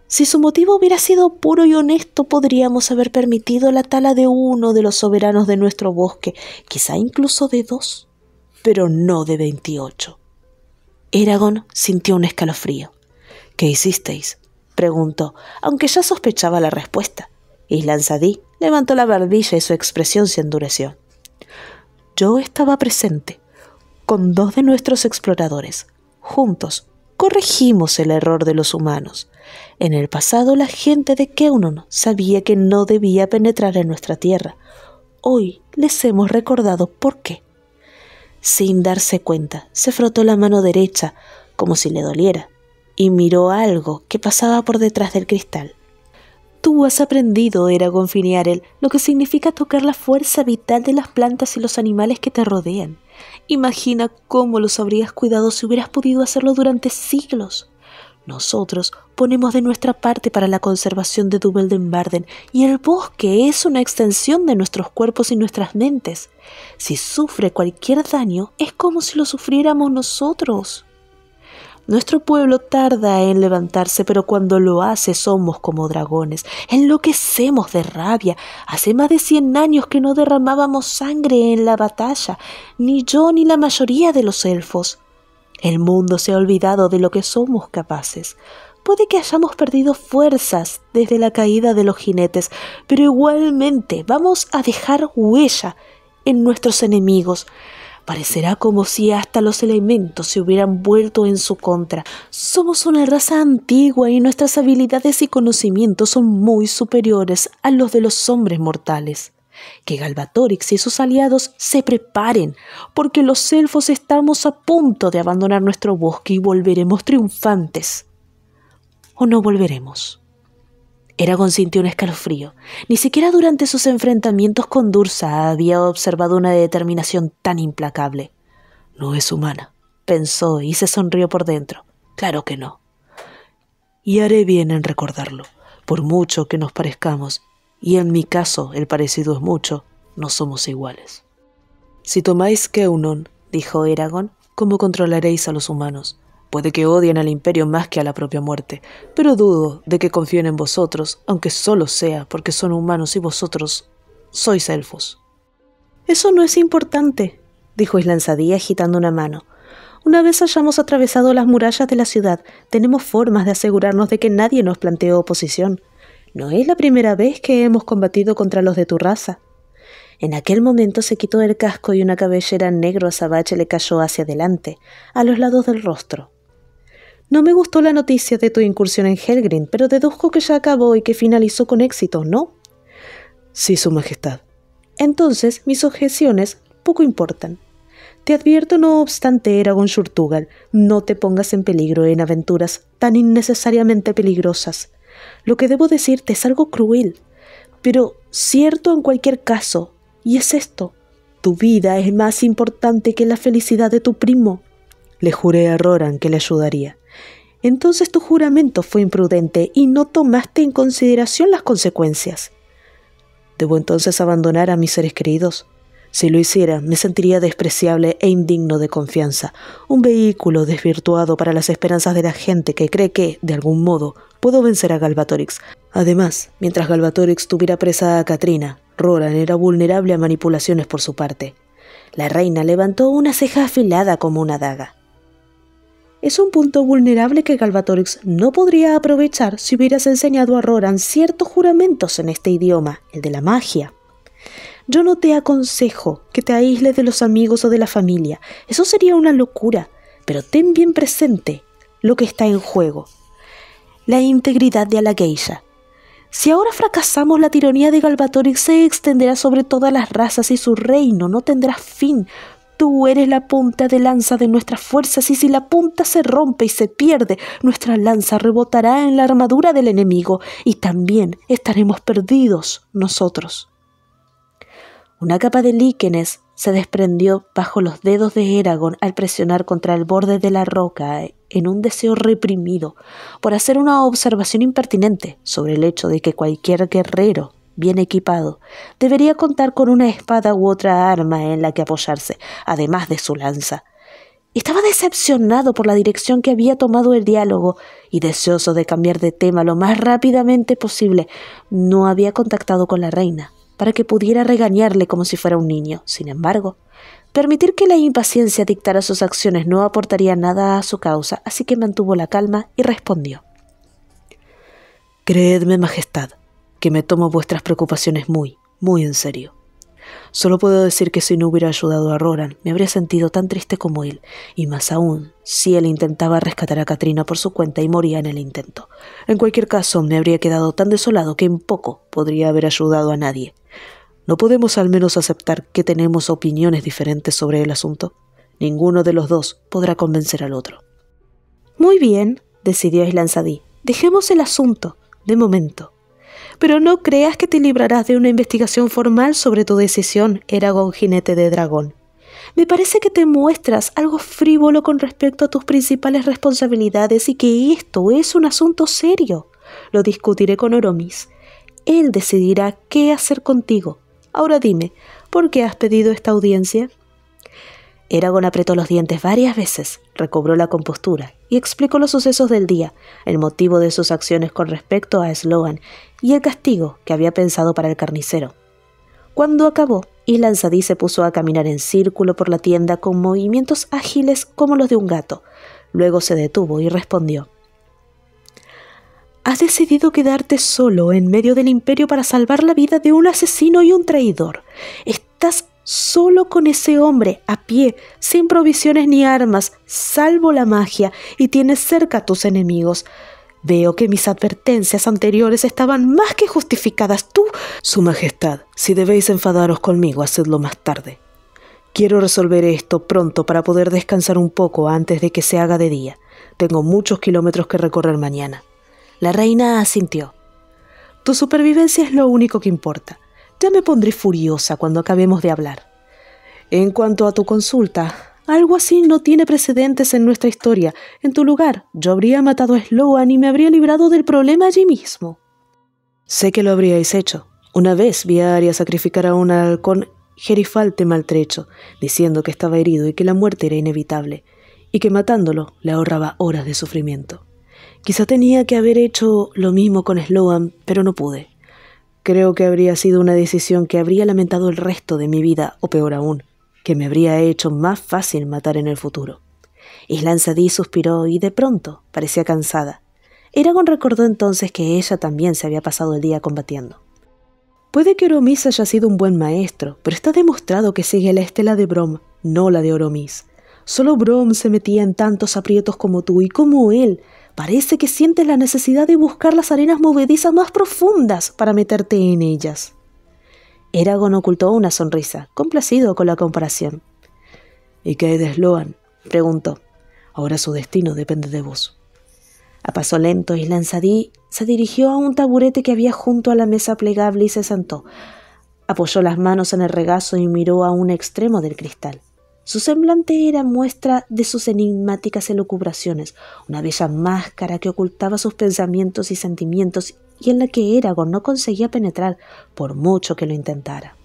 Si su motivo hubiera sido puro y honesto, podríamos haber permitido la tala de uno de los soberanos de nuestro bosque, quizá incluso de 2, pero no de 28. Eragon sintió un escalofrío. «¿Qué hicisteis?», preguntó, aunque ya sospechaba la respuesta. Islanzadí levantó la barbilla y su expresión se endureció. «Yo estaba presente, con 2 de nuestros exploradores. Juntos corregimos el error de los humanos. En el pasado la gente de Keunon sabía que no debía penetrar en nuestra tierra. Hoy les hemos recordado por qué». Sin darse cuenta, se frotó la mano derecha, como si le doliera, y miró algo que pasaba por detrás del cristal. «Tú has aprendido, Eragon Finiarel, lo que significa tocar la fuerza vital de las plantas y los animales que te rodean. Imagina cómo los habrías cuidado si hubieras podido hacerlo durante siglos. Nosotros ponemos de nuestra parte para la conservación de Dubeldenbarden, y el bosque es una extensión de nuestros cuerpos y nuestras mentes. Si sufre cualquier daño, es como si lo sufriéramos nosotros. Nuestro pueblo tarda en levantarse, pero cuando lo hace somos como dragones. Enloquecemos de rabia. Hace más de 100 años que no derramábamos sangre en la batalla, ni yo ni la mayoría de los elfos. El mundo se ha olvidado de lo que somos capaces. Puede que hayamos perdido fuerzas desde la caída de los jinetes, pero igualmente vamos a dejar huella en nuestros enemigos. Parecerá como si hasta los elementos se hubieran vuelto en su contra. Somos una raza antigua y nuestras habilidades y conocimientos son muy superiores a los de los hombres mortales. Que Galbatorix y sus aliados se preparen, porque los elfos estamos a punto de abandonar nuestro bosque y volveremos triunfantes. ¿O no volveremos? Eragon sintió un escalofrío. Ni siquiera durante sus enfrentamientos con Dursa había observado una determinación tan implacable. «No es humana», pensó y se sonrió por dentro. «Claro que no. Y haré bien en recordarlo, por mucho que nos parezcamos, y en mi caso el parecido es mucho, no somos iguales». «Si tomáis Keunon», dijo Eragon, «¿cómo controlaréis a los humanos? Puede que odien al imperio más que a la propia muerte, pero dudo de que confíen en vosotros, aunque solo sea porque son humanos y vosotros sois elfos». «Eso no es importante», dijo Islanzadí agitando una mano. «Una vez hayamos atravesado las murallas de la ciudad, tenemos formas de asegurarnos de que nadie nos plantee oposición. No es la primera vez que hemos combatido contra los de tu raza». En aquel momento se quitó el casco y una cabellera negro azabache le cayó hacia adelante, a los lados del rostro. «No me gustó la noticia de tu incursión en Helgrin, pero deduzco que ya acabó y que finalizó con éxito, ¿no?» «Sí, Su Majestad». «Entonces, mis objeciones poco importan. Te advierto, no obstante, Eragon Shurtuggal, no te pongas en peligro en aventuras tan innecesariamente peligrosas. Lo que debo decirte es algo cruel, pero cierto en cualquier caso, y es esto: tu vida es más importante que la felicidad de tu primo». Le juré a Roran que le ayudaría. «Entonces tu juramento fue imprudente y no tomaste en consideración las consecuencias». «¿Debo entonces abandonar a mis seres queridos?». Si lo hiciera, me sentiría despreciable e indigno de confianza, un vehículo desvirtuado para las esperanzas de la gente que cree que, de algún modo, puedo vencer a Galbatorix. Además, mientras Galbatorix tuviera presa a Katrina, Roran era vulnerable a manipulaciones por su parte. La reina levantó una ceja afilada como una daga. Es un punto vulnerable que Galbatorix no podría aprovechar si hubieras enseñado a Roran ciertos juramentos en este idioma, el de la magia. Yo no te aconsejo que te aísles de los amigos o de la familia, eso sería una locura, pero ten bien presente lo que está en juego. La integridad de Alageisha. Si ahora fracasamos, la tiranía de Galbatorix se extenderá sobre todas las razas y su reino no tendrá fin. Tú eres la punta de lanza de nuestras fuerzas y si la punta se rompe y se pierde, nuestra lanza rebotará en la armadura del enemigo y también estaremos perdidos nosotros. Una capa de líquenes se desprendió bajo los dedos de Eragon al presionar contra el borde de la roca en un deseo reprimido por hacer una observación impertinente sobre el hecho de que cualquier guerrero bien equipado debería contar con una espada u otra arma en la que apoyarse, además de su lanza. Estaba decepcionado por la dirección que había tomado el diálogo y deseoso de cambiar de tema lo más rápidamente posible. No había contactado con la reina para que pudiera regañarle como si fuera un niño. Sin embargo, permitir que la impaciencia dictara sus acciones no aportaría nada a su causa, así que mantuvo la calma y respondió. Creedme, Majestad, que me tomo vuestras preocupaciones muy en serio. Solo puedo decir que si no hubiera ayudado a Roran, me habría sentido tan triste como él, y más aún, si él intentaba rescatar a Katrina por su cuenta y moría en el intento. En cualquier caso, me habría quedado tan desolado que en poco podría haber ayudado a nadie. ¿No podemos al menos aceptar que tenemos opiniones diferentes sobre el asunto? Ninguno de los dos podrá convencer al otro. Muy bien, decidió Islanzadí. Dejemos el asunto, de momento. Pero no creas que te librarás de una investigación formal sobre tu decisión, Eragon jinete de dragón. Me parece que te muestras algo frívolo con respecto a tus principales responsabilidades y que esto es un asunto serio. Lo discutiré con Oromis. Él decidirá qué hacer contigo. Ahora dime, ¿por qué has pedido esta audiencia? Eragon apretó los dientes varias veces, recobró la compostura y explicó los sucesos del día, el motivo de sus acciones con respecto a Sloan y el castigo que había pensado para el carnicero. Cuando acabó, Islanzadí se puso a caminar en círculo por la tienda con movimientos ágiles como los de un gato. Luego se detuvo y respondió. Has decidido quedarte solo en medio del imperio para salvar la vida de un asesino y un traidor. Estás solo con ese hombre, a pie, sin provisiones ni armas, salvo la magia, y tienes cerca a tus enemigos. Veo que mis advertencias anteriores estaban más que justificadas. Tú, Su Majestad, si debéis enfadaros conmigo, hacedlo más tarde. Quiero resolver esto pronto para poder descansar un poco antes de que se haga de día. Tengo muchos kilómetros que recorrer mañana. La reina asintió. Tu supervivencia es lo único que importa. Ya me pondré furiosa cuando acabemos de hablar. En cuanto a tu consulta, algo así no tiene precedentes en nuestra historia. En tu lugar, yo habría matado a Sloan y me habría librado del problema allí mismo. Sé que lo habríais hecho. Una vez vi a Arya sacrificar a un halcón gerifalte maltrecho, diciendo que estaba herido y que la muerte era inevitable, y que matándolo le ahorraba horas de sufrimiento. Quizá tenía que haber hecho lo mismo con Sloan, pero no pude. Creo que habría sido una decisión que habría lamentado el resto de mi vida, o peor aún, que me habría hecho más fácil matar en el futuro. Islanzadí suspiró y de pronto parecía cansada. Eragon recordó entonces que ella también se había pasado el día combatiendo. Puede que Oromis haya sido un buen maestro, pero está demostrado que sigue la estela de Brom, no la de Oromis. Solo Brom se metía en tantos aprietos como tú y como él. Parece que sientes la necesidad de buscar las arenas movedizas más profundas para meterte en ellas. Eragon ocultó una sonrisa, complacido con la comparación. ¿Y qué hay de Sloan?, preguntó. Ahora su destino depende de vos. A paso lento, Islanzadí se dirigió a un taburete que había junto a la mesa plegable y se sentó. Apoyó las manos en el regazo y miró a un extremo del cristal. Su semblante era muestra de sus enigmáticas elucubraciones, una bella máscara que ocultaba sus pensamientos y sentimientos y en la que Eragon no conseguía penetrar por mucho que lo intentara.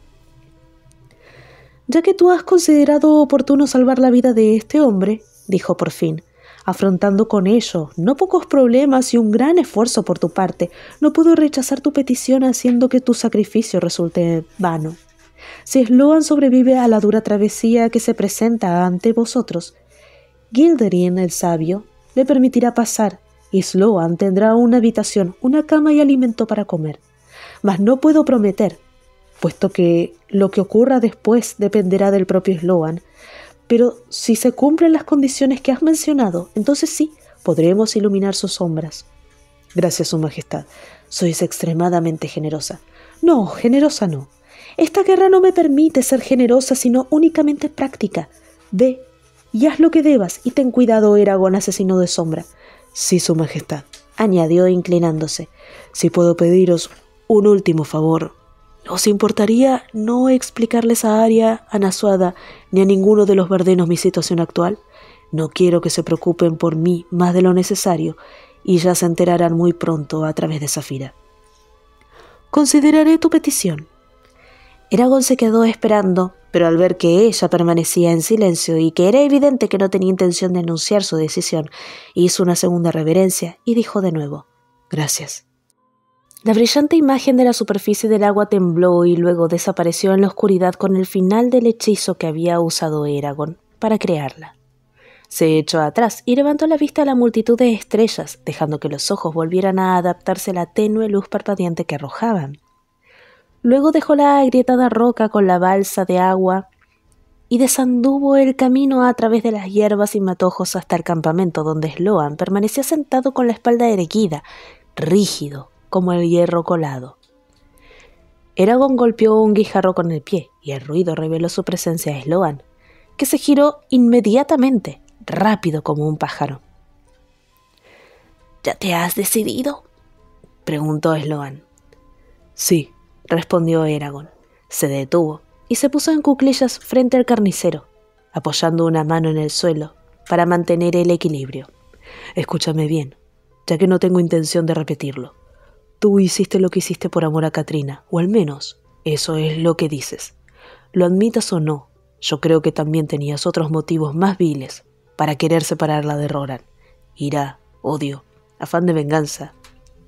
Ya que tú has considerado oportuno salvar la vida de este hombre, dijo por fin, afrontando con ello no pocos problemas y un gran esfuerzo por tu parte, no puedo rechazar tu petición haciendo que tu sacrificio resulte vano. Si Sloan sobrevive a la dura travesía que se presenta ante vosotros, Gilderin el sabio le permitirá pasar y Sloan tendrá una habitación, una cama y alimento para comer. Mas no puedo prometer, puesto que lo que ocurra después dependerá del propio Sloan, pero si se cumplen las condiciones que has mencionado, entonces sí, podremos iluminar sus sombras. Gracias, Su Majestad. Sois extremadamente generosa. No, generosa no. Esta guerra no me permite ser generosa, sino únicamente práctica. Ve y haz lo que debas, y ten cuidado, Eragon, asesino de sombra. Sí, Su Majestad, añadió inclinándose. Si puedo pediros un último favor. ¿Os importaría no explicarles a Arya, a Nasuada, ni a ninguno de los verdenos mi situación actual? No quiero que se preocupen por mí más de lo necesario, y ya se enterarán muy pronto a través de Saphira. Consideraré tu petición. Eragon se quedó esperando, pero al ver que ella permanecía en silencio y que era evidente que no tenía intención de anunciar su decisión, hizo una segunda reverencia y dijo de nuevo: «Gracias». La brillante imagen de la superficie del agua tembló y luego desapareció en la oscuridad con el final del hechizo que había usado Eragon para crearla. Se echó atrás y levantó la vista a la multitud de estrellas, dejando que los ojos volvieran a adaptarse a la tenue luz parpadeante que arrojaban. Luego dejó la agrietada roca con la balsa de agua y desanduvo el camino a través de las hierbas y matojos hasta el campamento, donde Sloan permanecía sentado con la espalda erguida, rígido como el hierro colado. Eragon golpeó un guijarro con el pie y el ruido reveló su presencia a Sloan, que se giró inmediatamente, rápido como un pájaro. ¿Ya te has decidido?, preguntó Sloan. Sí, respondió Eragon. Se detuvo y se puso en cuclillas frente al carnicero, apoyando una mano en el suelo para mantener el equilibrio. Escúchame bien, ya que no tengo intención de repetirlo. Tú hiciste lo que hiciste por amor a Caitlyn, o al menos eso es lo que dices. Lo admitas o no, yo creo que también tenías otros motivos más viles para querer separarla de Roran: ira, odio, afán de venganza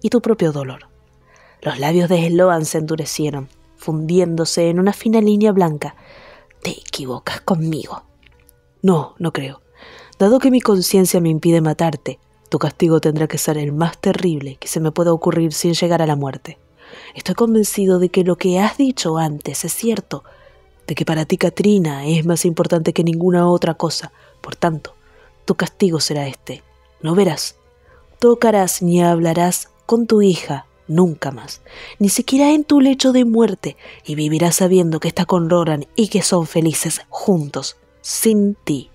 y tu propio dolor. Los labios de Sloan se endurecieron, fundiéndose en una fina línea blanca. Te equivocas conmigo. No, no creo. Dado que mi conciencia me impide matarte, tu castigo tendrá que ser el más terrible que se me pueda ocurrir sin llegar a la muerte. Estoy convencido de que lo que has dicho antes es cierto, de que para ti Caitlyn es más importante que ninguna otra cosa. Por tanto, tu castigo será este. No verás, tocarás ni hablarás con tu hija nunca más, ni siquiera en tu lecho de muerte, y vivirás sabiendo que está con Roran y que son felices juntos, sin ti.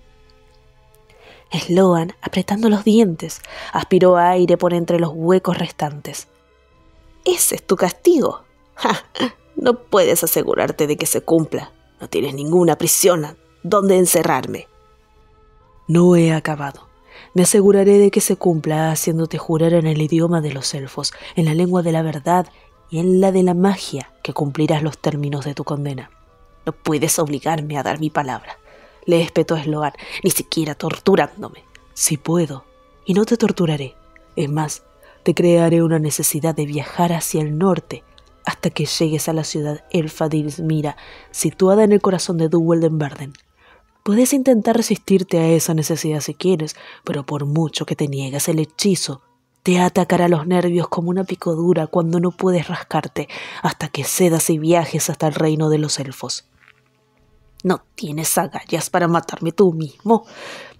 Sloan, apretando los dientes, aspiró aire por entre los huecos restantes. ¿Ese es tu castigo? ¡Ja! No puedes asegurarte de que se cumpla. No tienes ninguna prisión donde encerrarme. No he acabado. Me aseguraré de que se cumpla haciéndote jurar en el idioma de los elfos, en la lengua de la verdad y en la de la magia que cumplirás los términos de tu condena. No puedes obligarme a dar mi palabra, le espetó Sloan, ni siquiera torturándome. Sí puedo, y no te torturaré. Es más, te crearé una necesidad de viajar hacia el norte hasta que llegues a la ciudad elfa de Izmira, situada en el corazón de Duweldenvarden. Puedes intentar resistirte a esa necesidad si quieres, pero por mucho que te niegues, el hechizo te atacará los nervios como una picadura cuando no puedes rascarte, hasta que cedas y viajes hasta el reino de los elfos. ¿No tienes agallas para matarme tú mismo?,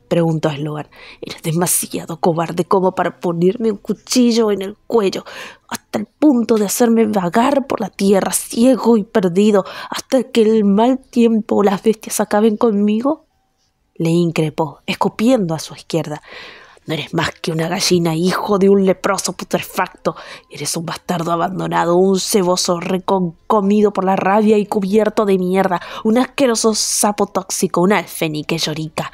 preguntó Sloan. Eres demasiado cobarde como para ponerme un cuchillo en el cuello, hasta el punto de hacerme vagar por la tierra, ciego y perdido, hasta que el mal tiempo o las bestias acaben conmigo, le increpó, escupiendo a su izquierda. No eres más que una gallina, hijo de un leproso putrefacto. Eres un bastardo abandonado, un ceboso reconcomido por la rabia y cubierto de mierda, un asqueroso sapo tóxico, un alfénique llorica.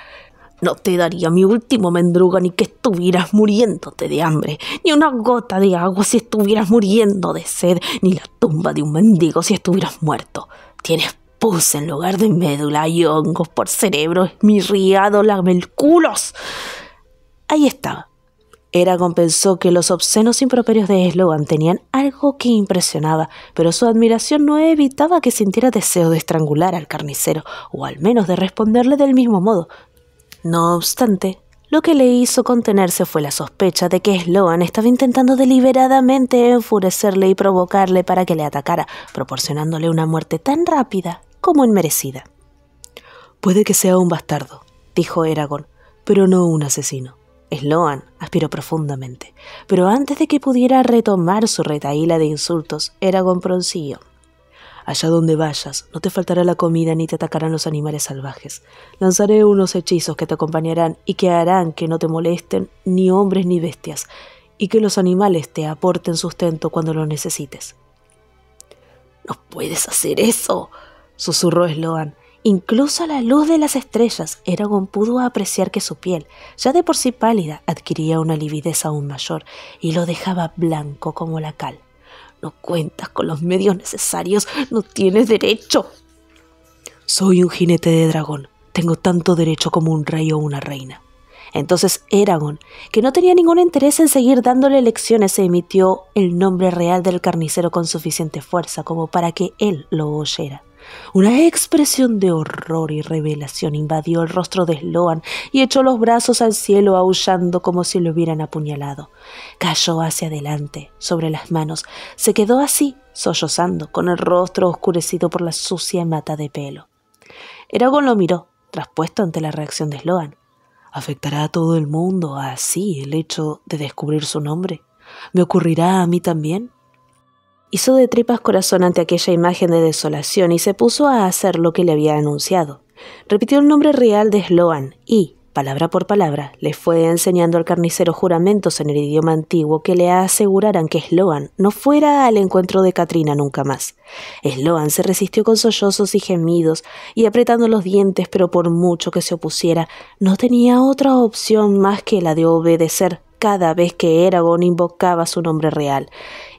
No te daría mi último mendrugo ni que estuvieras muriéndote de hambre, ni una gota de agua si estuvieras muriendo de sed, ni la tumba de un mendigo si estuvieras muerto. Tienes puse en lugar de médula y hongos por cerebro esmirriado lamelculos. Ahí estaba. Eragon pensó que los obscenos improperios de Sloan tenían algo que impresionaba, pero su admiración no evitaba que sintiera deseo de estrangular al carnicero, o al menos de responderle del mismo modo. No obstante, lo que le hizo contenerse fue la sospecha de que Sloan estaba intentando deliberadamente enfurecerle y provocarle para que le atacara, proporcionándole una muerte tan rápida como inmerecida. «Puede que sea un bastardo», dijo Eragon, «pero no un asesino». Sloan aspiró profundamente, pero antes de que pudiera retomar su retahíla de insultos, Eragon prosiguió. «Allá donde vayas, no te faltará la comida ni te atacarán los animales salvajes. Lanzaré unos hechizos que te acompañarán y que harán que no te molesten ni hombres ni bestias, y que los animales te aporten sustento cuando lo necesites». «No puedes hacer eso», susurró Sloan. Incluso a la luz de las estrellas, Eragon pudo apreciar que su piel, ya de por sí pálida, adquiría una lividez aún mayor y lo dejaba blanco como la cal. «No cuentas con los medios necesarios, no tienes derecho». «Soy un jinete de dragón, tengo tanto derecho como un rey o una reina». Entonces Eragon, que no tenía ningún interés en seguir dándole lecciones, emitió el nombre real del carnicero con suficiente fuerza como para que él lo oyera. Una expresión de horror y revelación invadió el rostro de Sloan y echó los brazos al cielo aullando como si lo hubieran apuñalado. Cayó hacia adelante, sobre las manos. Se quedó así, sollozando, con el rostro oscurecido por la sucia mata de pelo. Eragon lo miró, traspuesto ante la reacción de Sloan. ¿Afectará a todo el mundo así el hecho de descubrir su nombre? ¿Me ocurrirá a mí también? Hizo de tripas corazón ante aquella imagen de desolación y se puso a hacer lo que le había anunciado. Repitió el nombre real de Sloan y, palabra por palabra, le fue enseñando al carnicero juramentos en el idioma antiguo que le aseguraran que Sloan no fuera al encuentro de Katrina nunca más. Sloan se resistió con sollozos y gemidos y apretando los dientes, pero por mucho que se opusiera, no tenía otra opción más que la de obedecer cada vez que Eragon invocaba su nombre real.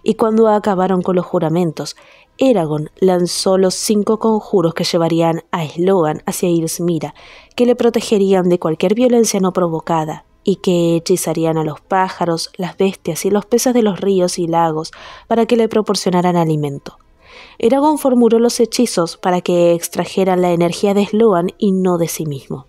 Y cuando acabaron con los juramentos, Eragon lanzó los 5 conjuros que llevarían a Sloan hacia Irsmira, que le protegerían de cualquier violencia no provocada y que hechizarían a los pájaros, las bestias y los peces de los ríos y lagos para que le proporcionaran alimento. Eragon formuló los hechizos para que extrajeran la energía de Sloan y no de sí mismo.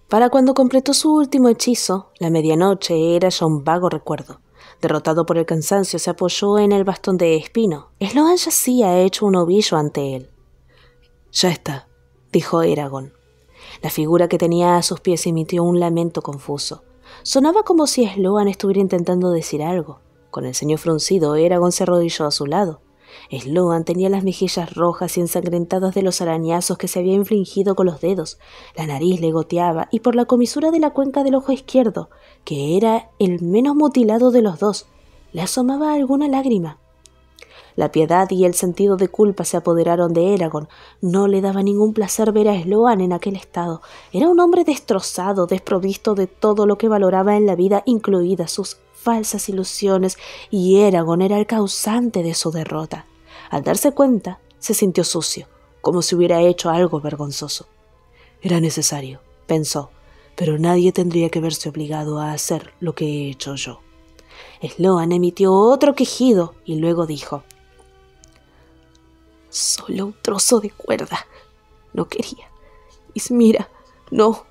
Para cuando completó su último hechizo, la medianoche era ya un vago recuerdo. Derrotado por el cansancio, se apoyó en el bastón de espino. Sloan yacía hecho un ovillo ante él. «Ya está», dijo Eragon. La figura que tenía a sus pies emitió un lamento confuso. Sonaba como si Sloan estuviera intentando decir algo. Con el ceño fruncido, Eragon se arrodilló a su lado. Sloan tenía las mejillas rojas y ensangrentadas de los arañazos que se había infligido con los dedos. La nariz le goteaba y por la comisura de la cuenca del ojo izquierdo, que era el menos mutilado de los dos, le asomaba alguna lágrima. La piedad y el sentido de culpa se apoderaron de Eragon. No le daba ningún placer ver a Sloan en aquel estado. Era un hombre destrozado, desprovisto de todo lo que valoraba en la vida, incluidas sus falsas ilusiones, y Eragon era el causante de su derrota. Al darse cuenta, se sintió sucio, como si hubiera hecho algo vergonzoso. «Era necesario», pensó, «pero nadie tendría que verse obligado a hacer lo que he hecho yo». Sloan emitió otro quejido y luego dijo: «Solo un trozo de cuerda. No quería. Ismira, no,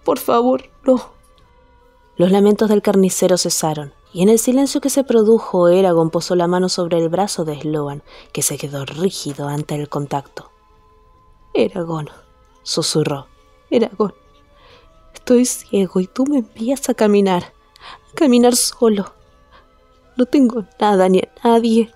por favor, no». Los lamentos del carnicero cesaron, y en el silencio que se produjo, Eragon posó la mano sobre el brazo de Sloan, que se quedó rígido ante el contacto. «Eragon», susurró, «Eragon, estoy ciego y tú me envías a caminar solo. No tengo nada ni a nadie.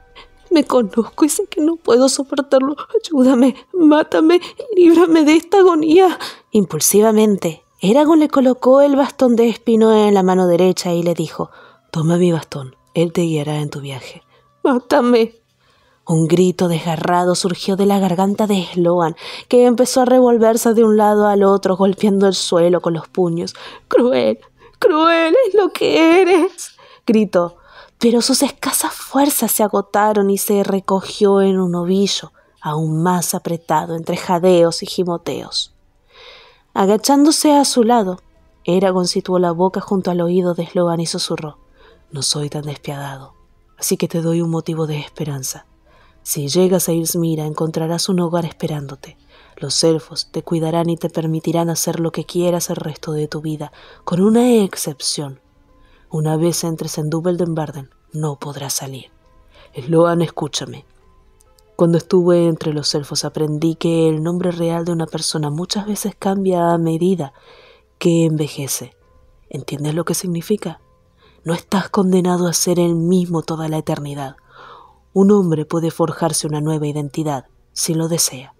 Me conozco y sé que no puedo soportarlo. Ayúdame, mátame y líbrame de esta agonía». Impulsivamente, Eragon le colocó el bastón de espino en la mano derecha y le dijo: «Toma mi bastón, él te guiará en tu viaje». «Mátame». Un grito desgarrado surgió de la garganta de Sloan, que empezó a revolverse de un lado al otro, golpeando el suelo con los puños. «Cruel, cruel es lo que eres», gritó, pero sus escasas fuerzas se agotaron y se recogió en un ovillo, aún más apretado entre jadeos y gimoteos. Agachándose a su lado, Eragon situó la boca junto al oído de Sloan y susurró: «No soy tan despiadado, así que te doy un motivo de esperanza. Si llegas a Izmira, encontrarás un hogar esperándote. Los elfos te cuidarán y te permitirán hacer lo que quieras el resto de tu vida, con una excepción. Una vez entres en Dubeldenbarden, no podrás salir. Sloan, escúchame. Cuando estuve entre los elfos aprendí que el nombre real de una persona muchas veces cambia a medida que envejece. ¿Entiendes lo que significa? No estás condenado a ser el mismo toda la eternidad. Un hombre puede forjarse una nueva identidad si lo desea».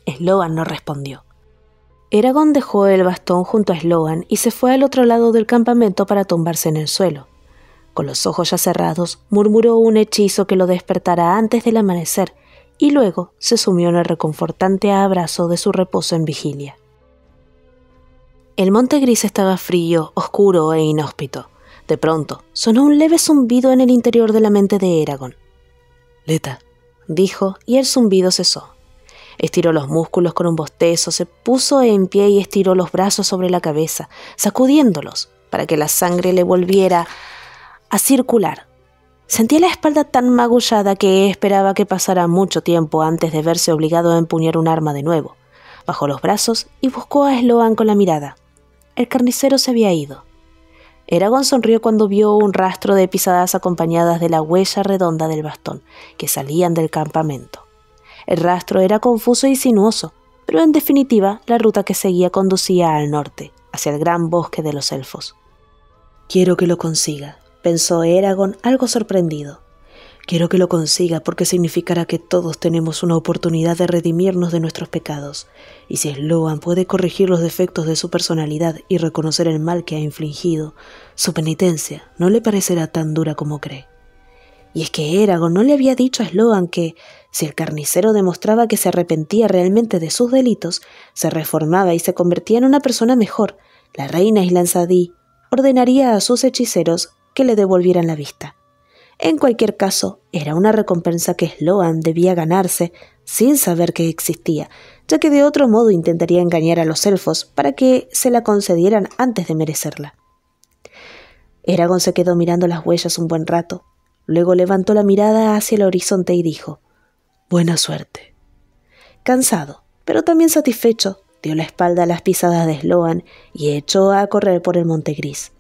Sloan no respondió. Eragon dejó el bastón junto a Sloan y se fue al otro lado del campamento para tumbarse en el suelo. Con los ojos ya cerrados, murmuró un hechizo que lo despertara antes del amanecer y luego se sumió en el reconfortante abrazo de su reposo en vigilia. El monte gris estaba frío, oscuro e inhóspito. De pronto, sonó un leve zumbido en el interior de la mente de Eragon. «Leta», dijo, y el zumbido cesó. Estiró los músculos con un bostezo, se puso en pie y estiró los brazos sobre la cabeza, sacudiéndolos para que la sangre le volviera a circular. Sentía la espalda tan magullada que esperaba que pasara mucho tiempo antes de verse obligado a empuñar un arma de nuevo. Bajó los brazos y buscó a Sloan con la mirada. El carnicero se había ido. Eragon sonrió cuando vio un rastro de pisadas acompañadas de la huella redonda del bastón, que salían del campamento. El rastro era confuso y sinuoso, pero en definitiva la ruta que seguía conducía al norte, hacia el gran bosque de los elfos. «Quiero que lo consiga», pensó Eragon algo sorprendido. «Quiero que lo consiga porque significará que todos tenemos una oportunidad de redimirnos de nuestros pecados, y si Sloan puede corregir los defectos de su personalidad y reconocer el mal que ha infligido, su penitencia no le parecerá tan dura como cree». Y es que Eragon no le había dicho a Sloan que, si el carnicero demostraba que se arrepentía realmente de sus delitos, se reformaba y se convertía en una persona mejor, la reina Islansadí ordenaría a sus hechiceros que le devolvieran la vista. En cualquier caso, era una recompensa que Sloan debía ganarse sin saber que existía, ya que de otro modo intentaría engañar a los elfos para que se la concedieran antes de merecerla. Eragon se quedó mirando las huellas un buen rato. Luego levantó la mirada hacia el horizonte y dijo: «Buena suerte». Cansado, pero también satisfecho, dio la espalda a las pisadas de Sloan y echó a correr por el monte gris.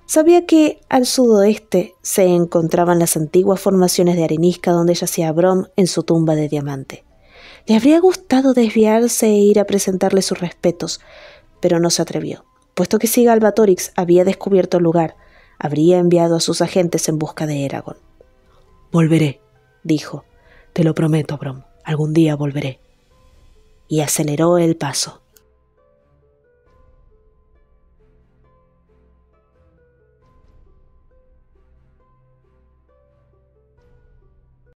Sabía que al sudoeste se encontraban las antiguas formaciones de arenisca donde yacía Brom en su tumba de diamante. Le habría gustado desviarse e ir a presentarle sus respetos, pero no se atrevió, puesto que si Galbatorix había descubierto el lugar, habría enviado a sus agentes en busca de Eragon. «Volveré», dijo. «Te lo prometo, Brom. Algún día volveré». Y aceleró el paso.